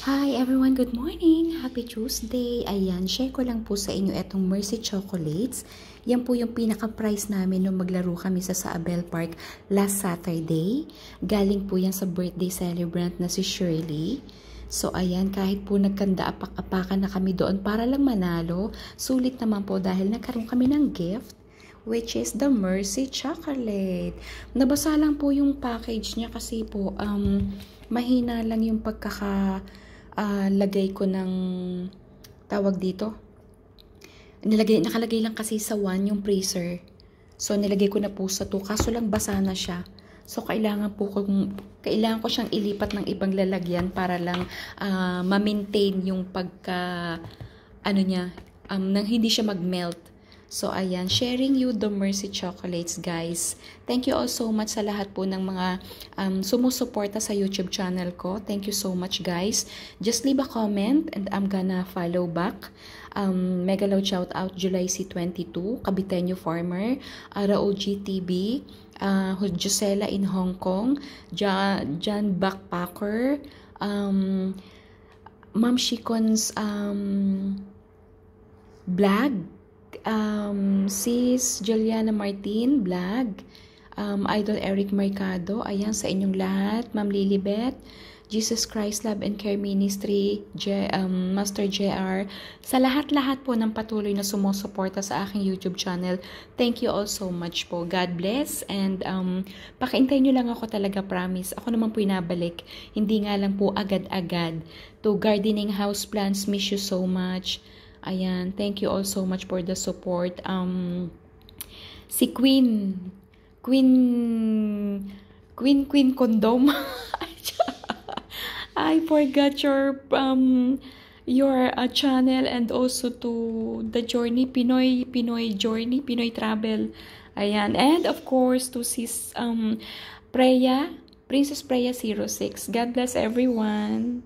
Hi everyone, good morning! Happy Tuesday! Ayan, share ko lang po sa inyo itong Mercy Chocolates. Yan po yung pinaka-price namin nung maglaro kami sa Abel Park last Saturday. Galing po yan sa birthday celebrant na si Shirley. So ayan, kahit po nagkanda apak-apakan na kami doon para lang manalo, sulit naman po dahil nagkaroon kami ng gift, which is the Mercy Chocolate. Nabasa lang po yung package niya kasi po mahina lang yung lagay ko ng tawag dito. Nakalagay lang kasi sa 1 yung freezer. So nilagay ko na po sa 2 kaso lang basa na siya. So kailangan ko siyang ilipat ng ibang lalagyan para lang ma-maintain yung nang hindi siya mag-melt. So, ayan, sharing you the Mercy Chocolates, guys. Thank you all so much sa lahat po ng mga sumusuporta sa YouTube channel ko. Thank you so much, guys. Just leave a comment and I'm gonna follow back. Mega loud shout out July C22, Kabitenyo Farmer, Raul GTB, Josela in Hong Kong, John Backpacker, Ma'am Shikon's vlog, Sis Juliana Martin vlog, Idol Eric Mercado, ayan sa inyong lahat, Ma'am Lilibet, Jesus Christ Love and Care Ministry, Master JR, sa lahat-lahat po ng patuloy na sumusuporta sa aking YouTube channel. Thank you all so much po. God bless and pakaintay nyo lang ako talaga, promise. Ako naman po inabalik. Hindi nga lang po agad-agad. To gardening house plants, miss you so much. Ayan, thank you all so much for the support. Si Queen Condom. I forgot your channel and also to the journey Pinoy journey, Pinoy travel. Ayan, and of course to sis Princess Preya 06. God bless everyone.